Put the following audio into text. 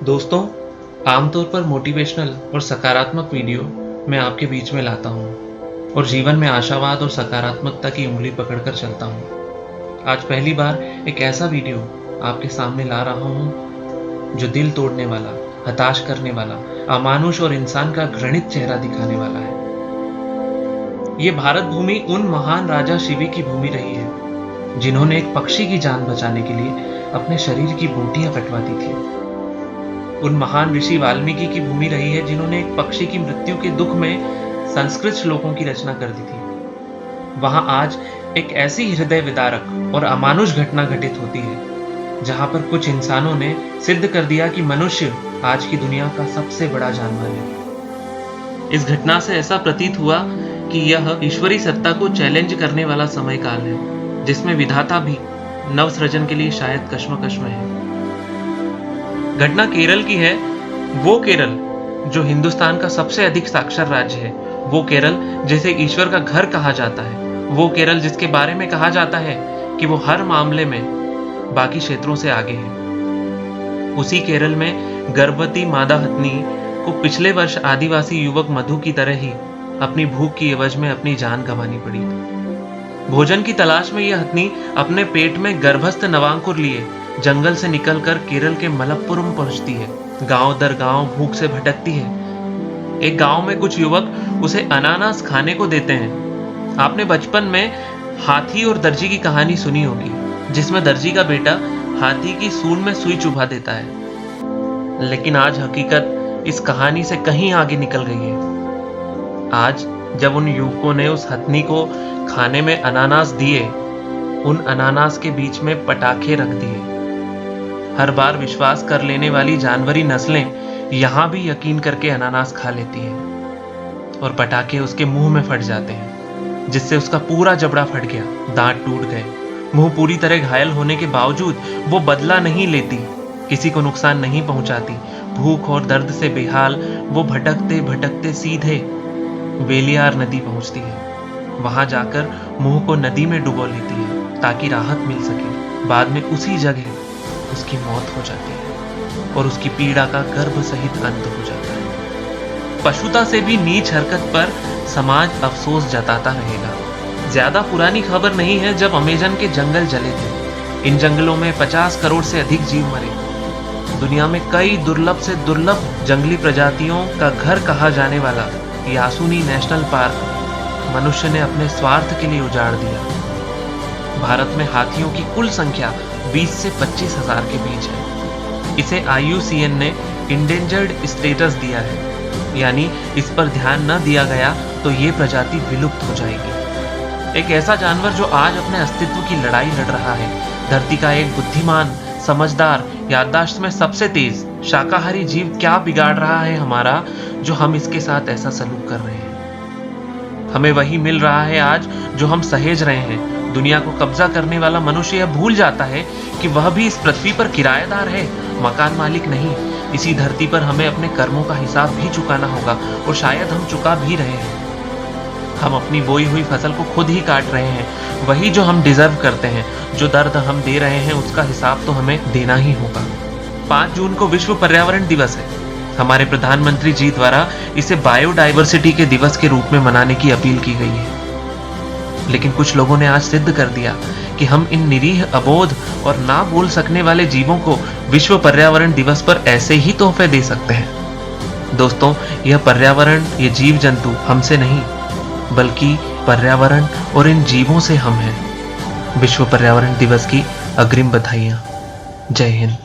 दोस्तों, आमतौर पर मोटिवेशनल और सकारात्मक वीडियो मैं आपके बीच में लाता हूँ और जीवन में आशावाद और सकारात्मकता की उंगली पकड़कर चलता हूँ। आज पहली बार एक ऐसा वीडियो आपके सामने ला रहा हूँ जो दिल तोड़ने वाला, हताश करने वाला, अमानुष और इंसान का घृणित चेहरा दिखाने वाला है। ये भारत भूमि उन महान राजा शिवी की भूमि रही है जिन्होंने एक पक्षी की जान बचाने के लिए अपने शरीर की बोटियां कटवा दी थी। उन महान ऋषि वाल्मीकि की भूमि रही है जिन्होंने एक पक्षी की मृत्यु के दुख में संस्कृत श्लोकों की रचना कर दी थी। वहां आज एक ऐसी हृदय विदारक और अमानुष घटना घटित होती है जहां पर कुछ इंसानों ने सिद्ध कर दिया कि मनुष्य आज की दुनिया का सबसे बड़ा जानवर है। इस घटना से ऐसा प्रतीत हुआ कि यह ईश्वरी सत्ता को चैलेंज करने वाला समय काल है जिसमें विधाता भी नव सृजन के लिए शायद कश्मकश में है। घटना केरल की है, वो केरल जो हिंदुस्तान का सबसे अधिक साक्षर राज्य है, वो केरल जिसे ईश्वर का घर कहा जाता है, वो केरल जिसके बारे में कहा जाता है कि वो हर मामले में बाकी क्षेत्रों से आगे है। उसी केरल में गर्भवती मादा हथनी को पिछले वर्ष आदिवासी युवक मधु की तरह ही अपनी भूख की एवज में अपनी जान गंवानी पड़ी। भोजन की तलाश में यह हथनी अपने पेट में गर्भस्थ नवांकुर लिए जंगल से निकलकर केरल के मलप्पुरम पहुंचती है। गांव दर गांव भूख से भटकती है। एक गांव में कुछ युवक उसे अनानास खाने को देते हैं। आपने बचपन में हाथी और दर्जी की कहानी सुनी होगी, जिसमें दर्जी का बेटा हाथी की सूंड में सुई चुभा देता है। लेकिन आज हकीकत इस कहानी से कहीं आगे निकल गई है। आज जब उन युवकों ने उस हथनी को खाने में अनानास दिए, उन अनानास के बीच में पटाखे रख दिए। हर बार विश्वास कर लेने वाली जानवरी नस्लें यहां भी यकीन करके अनानास खा लेती हैं और पटाखे उसके मुंह में फट जाते हैं, जिससे उसका पूरा जबड़ा फट गया, दांत टूट गए। मुंह पूरी तरह घायल होने के बावजूद वो बदला नहीं लेती, किसी को नुकसान नहीं पहुंचाती। भूख और दर्द से बेहाल वो भटकते भटकते सीधे वेलियार नदी पहुंचती है। वहां जाकर मुंह को नदी में डुबो लेती है ताकि राहत मिल सके। बाद में उसी जगह उसकी मौत हो जाती है और उसकी पीड़ा का गर्भ सहित अंत हो जाता है। पशुता से भी नीच हरकत पर समाज अफसोस जताता रहेगा। ज्यादा पुरानी खबर नहीं है जब अमेजन के जंगल जले थे। इन जंगलों में 50 करोड़ से अधिक जीव मरे। दुनिया में कई दुर्लभ से दुर्लभ जंगली प्रजातियों का घर कहा जाने वाला यासुनी नेशनल पार्क मनुष्य ने अपने स्वार्थ के लिए उजाड़ दिया। भारत में हाथियों की कुल संख्या 20 से 25 हजार के बीच है। इसे IUCN ने इंडेंजर्ड स्टेटस दिया है, यानी इस पर ध्यान न दिया गया तो ये प्रजाति विलुप्त हो जाएगी। एक ऐसा जानवर जो आज अपने अस्तित्व की लड़ाई लड़ रहा है। धरती का एक बुद्धिमान, समझदार, याददाश्त में सबसे तेज शाकाहारी जीव क्या बिगाड़ रहा है हमारा, जो हम इसके साथ ऐसा सलूक कर रहे हैं। हमें वही मिल रहा है आज जो हम सहेज रहे हैं। दुनिया को कब्जा करने वाला मनुष्य यह भूल जाता है कि वह भी इस पृथ्वी पर किराएदार है, मकान मालिक नहीं। इसी धरती पर हमें अपने कर्मों का हिसाब भी चुकाना होगा और शायद हम चुका भी रहे हैं। हम अपनी बोई हुई फसल को खुद ही काट रहे हैं। वही जो हम डिजर्व करते हैं, जो दर्द हम दे रहे हैं, उसका हिसाब तो हमें देना ही होगा। 5 जून को विश्व पर्यावरण दिवस है। हमारे प्रधानमंत्री जी द्वारा इसे बायोडाइवर्सिटी के दिवस के रूप में मनाने की अपील की गई है। लेकिन कुछ लोगों ने आज सिद्ध कर दिया कि हम इन निरीह, अबोध और ना बोल सकने वाले जीवों को विश्व पर्यावरण दिवस पर ऐसे ही तोहफे दे सकते हैं। दोस्तों, यह पर्यावरण, ये जीव जंतु हमसे नहीं, बल्कि पर्यावरण और इन जीवों से हम हैं। विश्व पर्यावरण दिवस की अग्रिम बधाइयां। जय हिंद।